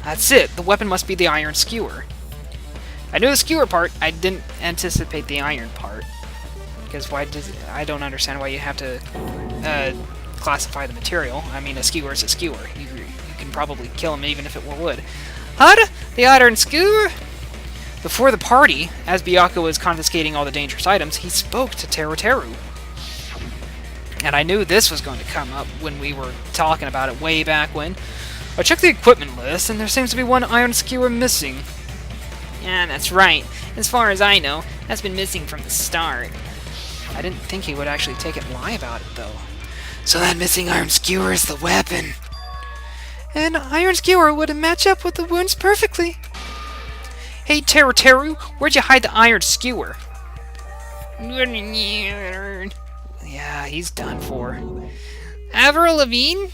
That's it. The weapon must be the iron skewer. I knew the skewer part. I didn't anticipate the iron part. Because I don't understand why you have to classify the material. I mean, a skewer is a skewer. You can probably kill him even if it were wood. Hud, the iron skewer. Before the party, as Byakko was confiscating all the dangerous items, he spoke to Teru. And I knew this was going to come up when we were talking about it way back when. I checked the equipment list, and there seems to be one iron skewer missing. Yeah, that's right. As far as I know, that's been missing from the start. I didn't think he would actually take it and lie about it, though. So that missing iron skewer is the weapon. An iron skewer would match up with the wounds perfectly. Hey, Teru, where'd you hide the iron skewer? Yeah, he's done for. Avril Lavigne?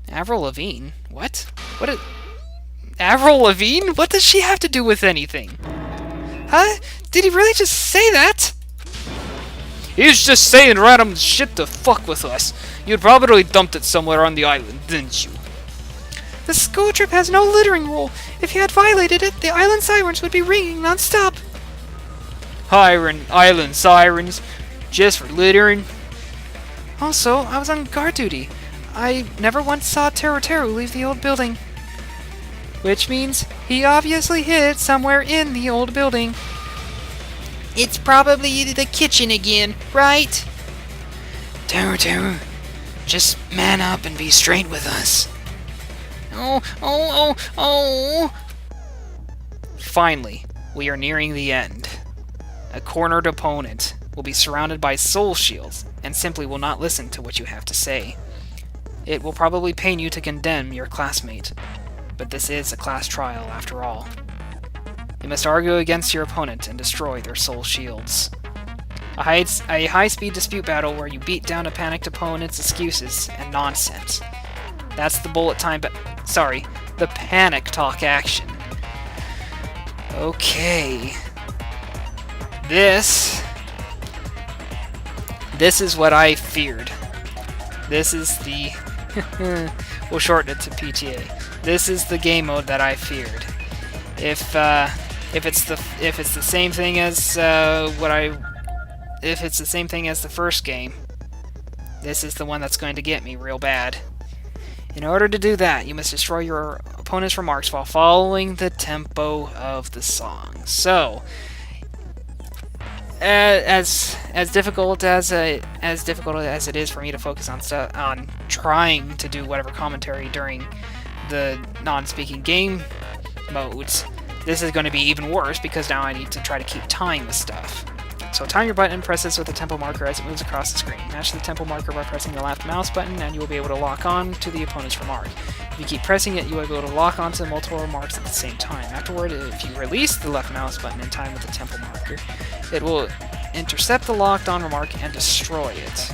Avril Lavigne? What? Avril Lavigne? What does she have to do with anything? Huh? Did he really just say that? He's just saying random shit to fuck with us. You'd probably dumped it somewhere on the island, didn't you? The school trip has no littering rule. If you had violated it, the island sirens would be ringing non-stop. Island sirens? Just for littering? Also, I was on guard duty. I never once saw Teru leave the old building. Which means he obviously hid somewhere in the old building. It's probably the kitchen again, right? Teru, just man up and be straight with us. Oh. Finally, we are nearing the end. A cornered opponent will be surrounded by soul shields and simply will not listen to what you have to say. It will probably pain you to condemn your classmate, but this is a class trial after all. You must argue against your opponent and destroy their soul shields. A high-speed dispute battle where you beat down a panicked opponent's excuses and nonsense. That's the the panic talk action. Okay. This is what I feared. This is the... we'll shorten it to PTA. This is the game mode that I feared. If it's the same thing as if it's the same thing as the first game, this is the one that's going to get me real bad. In order to do that, you must destroy your opponent's remarks while following the tempo of the song. So, as difficult as it is for me to focus on trying to do whatever commentary during the non-speaking game modes, this is going to be even worse because now I need to try to keep time with stuff. So time your button, press this with the tempo marker as it moves across the screen. Match the tempo marker by pressing the left mouse button and you will be able to lock on to the opponent's remark. If you keep pressing it, you will be able to lock onto multiple remarks at the same time. Afterward, if you release the left mouse button in time with the tempo marker, it will intercept the locked-on remark and destroy it.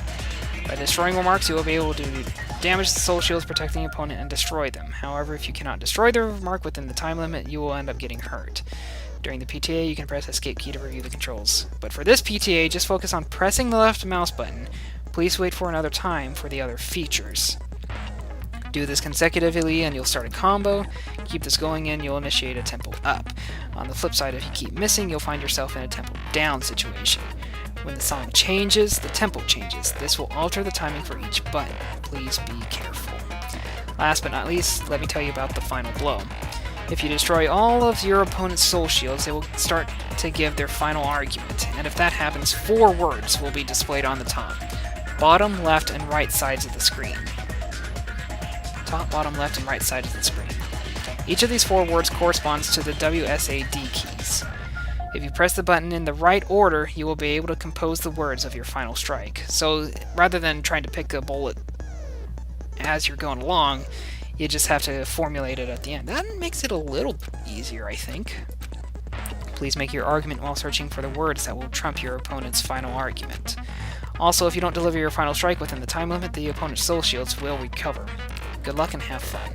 By destroying remarks, you will be able to damage the soul shields protecting the opponent and destroy them. However, if you cannot destroy the remark within the time limit, you will end up getting hurt. During the PTA, you can press escape key to review the controls. But for this PTA, just focus on pressing the left mouse button. Please wait for another time for the other features. Do this consecutively and you'll start a combo. Keep this going and you'll initiate a tempo up. On the flip side, if you keep missing, you'll find yourself in a tempo down situation. When the song changes, the tempo changes. This will alter the timing for each button. Please be careful. Last but not least, let me tell you about the final blow. If you destroy all of your opponent's soul shields, they will start to give their final argument, and if that happens, 4 words will be displayed on the top. Bottom, left, and right sides of the screen. Top, bottom, left, and right sides of the screen. Each of these 4 words corresponds to the WSAD keys. If you press the button in the right order, you will be able to compose the words of your final strike. So, rather than trying to pick a bullet as you're going along, you just have to formulate it at the end. That makes it a little easier, I think. Please make your argument while searching for the words that will trump your opponent's final argument. Also, if you don't deliver your final strike within the time limit, the opponent's soul shields will recover. Good luck and have fun.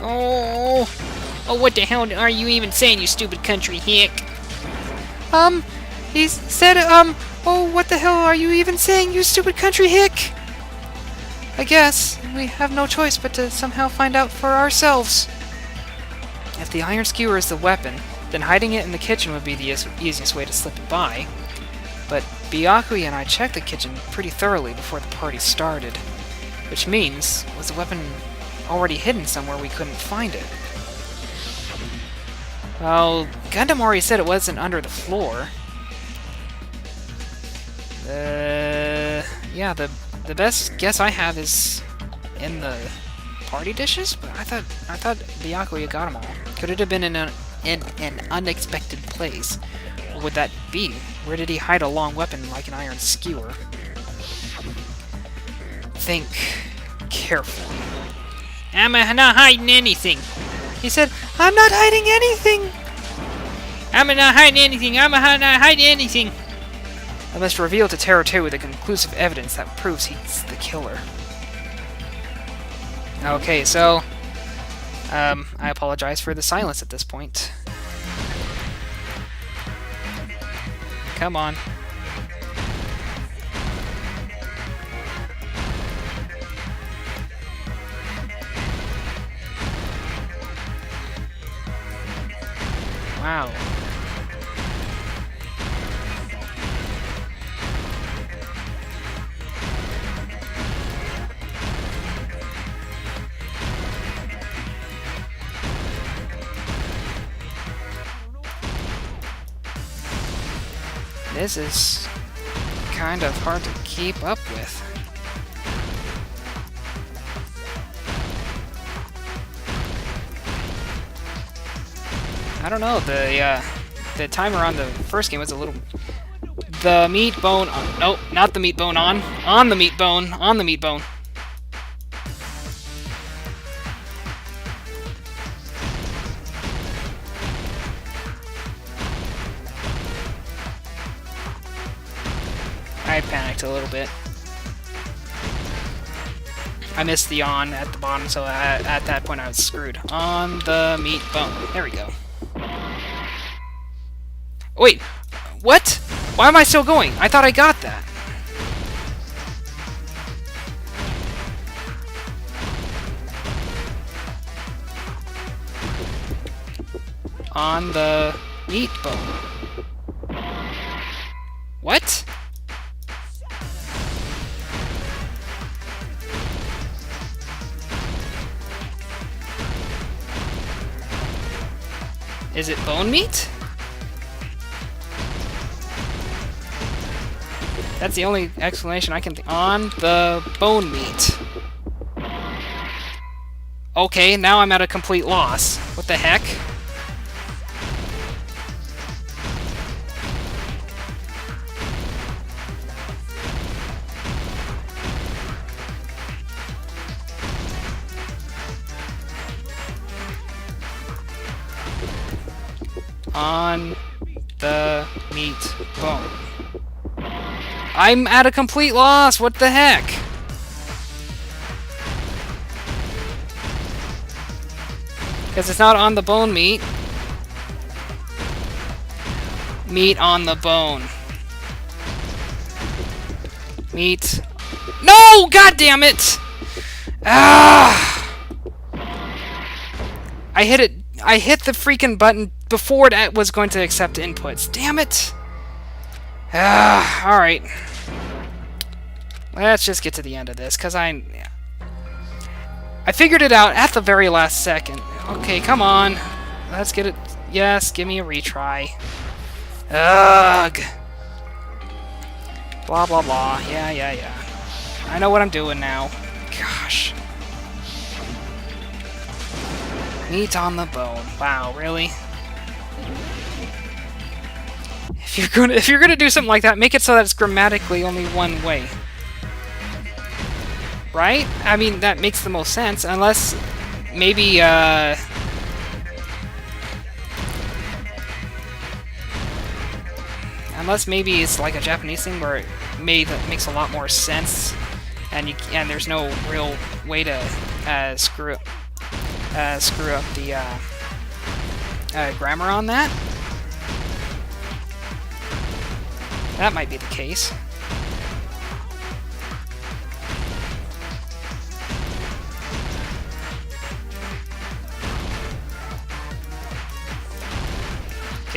Oh, what the hell are you even saying, you stupid country hick? He said, oh, what the hell are you even saying, you stupid country hick? I guess we have no choice but to somehow find out for ourselves. If the iron skewer is the weapon, then hiding it in the kitchen would be the easiest way to slip it by. But Byakui and I checked the kitchen pretty thoroughly before the party started. Which means, was the weapon already hidden somewhere we couldn't find it? Well, Gundam already said it wasn't under the floor. Yeah, the best guess I have is in the party dishes, but I thought Byakui got them all. Could it have been in an unexpected place? What would that be? Where did he hide a long weapon like an iron skewer? Think carefully. I'm not hiding anything. He said, I'm not hiding anything. I'm not hiding anything. I'm not hiding anything. I must reveal to Terror 2 the conclusive evidence that proves he's the killer. Okay, so I apologize for the silence at this point. Come on. Wow. This is kind of hard to keep up with. I don't know, the timer on the first game was a little... The meat bone... Nope, not the meat bone on. On the meat bone. On the meat bone. I panicked a little bit. I missed the on at the bottom, so at that point I was screwed. On the meat bone. There we go. Wait, what? Why am I still going? I thought I got that. On the meat bone. What? Is it bone meat? That's the only explanation I can think. On the bone meat. Okay, now I'm at a complete loss. What the heck? On the meat bone. I'm at a complete loss! What the heck? Because it's not on the bone meat. Meat on the bone. Meat. No! God damn it! Ah! I hit it. I hit the freaking button before it was going to accept inputs. Damn it! Ah, alright. Let's just get to the end of this, because I figured it out at the very last second. Okay, come on. Let's get it. Yes, give me a retry. Ugh. Blah, blah, blah. Yeah. I know what I'm doing now. Gosh. Meat on the bone. Wow, really? If you're gonna do something like that, make it so that it's grammatically only one way. Right? I mean, that makes the most sense, unless maybe it's like a Japanese thing where that makes a lot more sense, and there's no real way to screw up the grammar on that. That might be the case.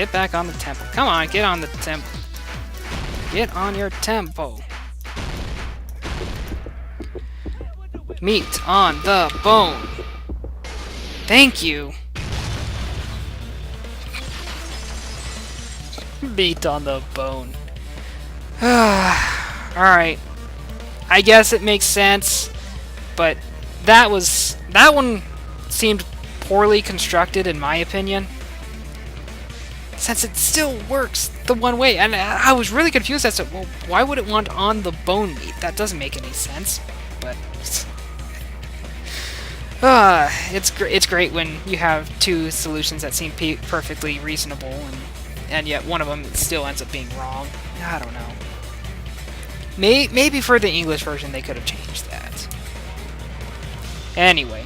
Get back on the tempo. Come on, get on the tempo. Get on your tempo. Meat on the bone. Thank you. Meat on the bone. Alright. I guess it makes sense, but that one seemed poorly constructed in my opinion. Since it still works the one way, and I was really confused as to, well, why would it want on the bone meat? That doesn't make any sense, but it's great when you have two solutions that seem perfectly reasonable, and yet one of them still ends up being wrong. I don't know. Maybe for the English version they could have changed that. Anyway,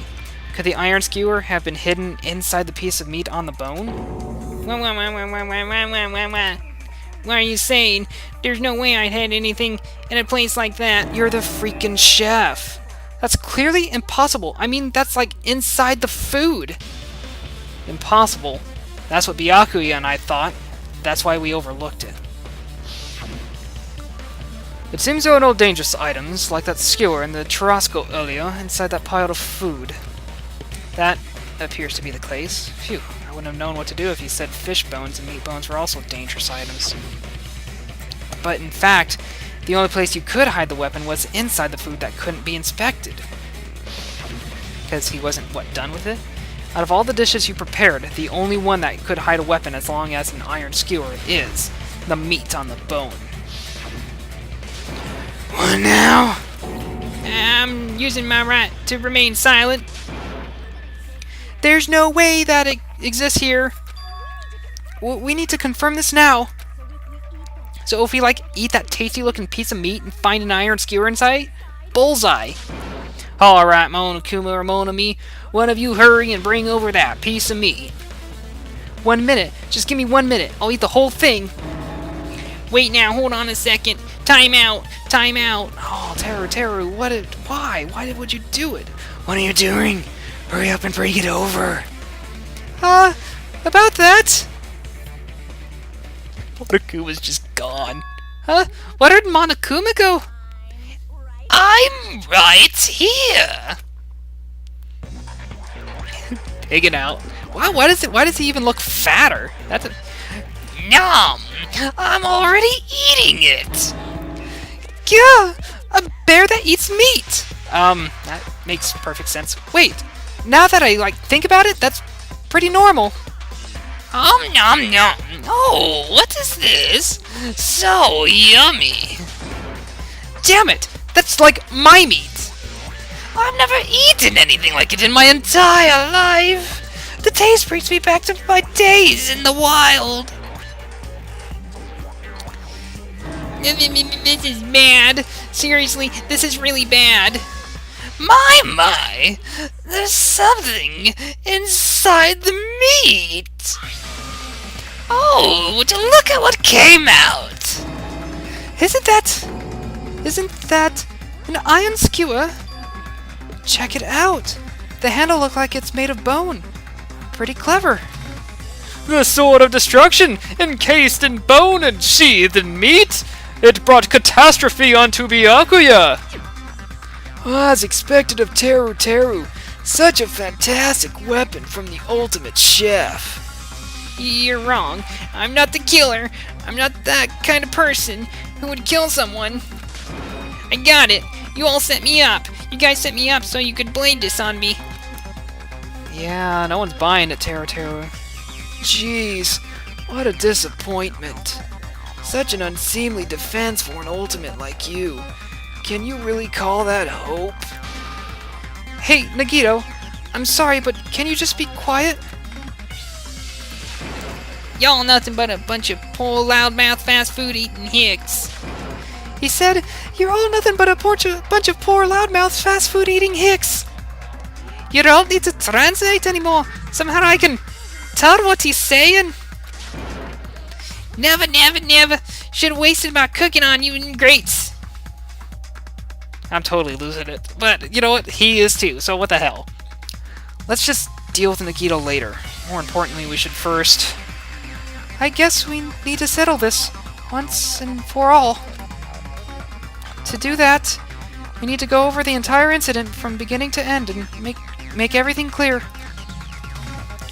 could the iron skewer have been hidden inside the piece of meat on the bone? What are you saying? There's no way I'd had anything in a place like that. You're the freaking chef. That's clearly impossible. I mean, that's like inside the food. Impossible. That's what Byakuya and I thought. That's why we overlooked it. It seems there are no dangerous items, like that skewer and the churrasco earlier, inside that pile of food. That appears to be the case. Phew, I wouldn't have known what to do if you said fish bones and meat bones were also dangerous items. But in fact, the only place you could hide the weapon was inside the food that couldn't be inspected. Because he wasn't, what, done with it? Out of all the dishes you prepared, the only one that could hide a weapon as long as an iron skewer is the meat on the bone. What now? I'm using my right to remain silent. There's no way that it exists here. We need to confirm this now. So if we, like, eat that tasty-looking piece of meat and find an iron skewer inside, bullseye. Alright, Monokuma or Monami, one of you hurry and bring over that piece of meat. 1 minute. Just give me 1 minute. I'll eat the whole thing. Wait now, hold on a second. Time out. Time out. Oh, Teru, why? Why would you do it? What are you doing? Hurry up and bring it over. About that? Monokuma's just gone. Huh? Where did Monokuma go? I'm right here. Take it out. Wow, why does he even look fatter? That's a... Nom! I'm already eating it! Yeah! A bear that eats meat! That makes perfect sense. Wait, now that I, think about it, that's pretty normal. Nom nom! Oh, what is this? So yummy! Damn it! That's like my meat! I've never eaten anything like it in my entire life! The taste brings me back to my days in the wild! This is bad. Seriously, this is really bad. My! There's something inside the meat! Oh, look at what came out! Isn't that an iron skewer? Check it out. The handle looks like it's made of bone. Pretty clever. The sword of destruction, encased in bone and sheathed in meat. It brought catastrophe onto Byakuya. As expected of Teru. Such a fantastic weapon from the ultimate chef. You're wrong. I'm not the killer. I'm not that kind of person who would kill someone. I got it. You all set me up. You guys set me up so you could blame this on me. Yeah, no one's buying it, Teru. Jeez, what a disappointment. Such an unseemly defense for an ultimate like you. Can you really call that hope? Hey, Nagito, I'm sorry, but can you just be quiet? Y'all nothing but a bunch of poor loudmouth fast food eating hicks. He said, you're all nothing but a bunch of poor loudmouth fast food eating hicks. You don't need to translate anymore. Somehow I can tell what he's saying. Never. Should have wasted my cooking on you ingrates. I'm totally losing it. But, you know what? He is too, so what the hell? Let's just deal with Nagito later. More importantly, we should first I guess we need to settle this once and for all. To do that, we need to go over the entire incident from beginning to end and make everything clear.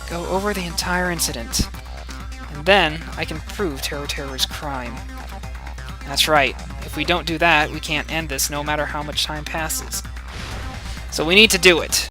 Go over the entire incident. And then I can prove Terror's crime. That's right. If we don't do that, we can't end this no matter how much time passes. So we need to do it.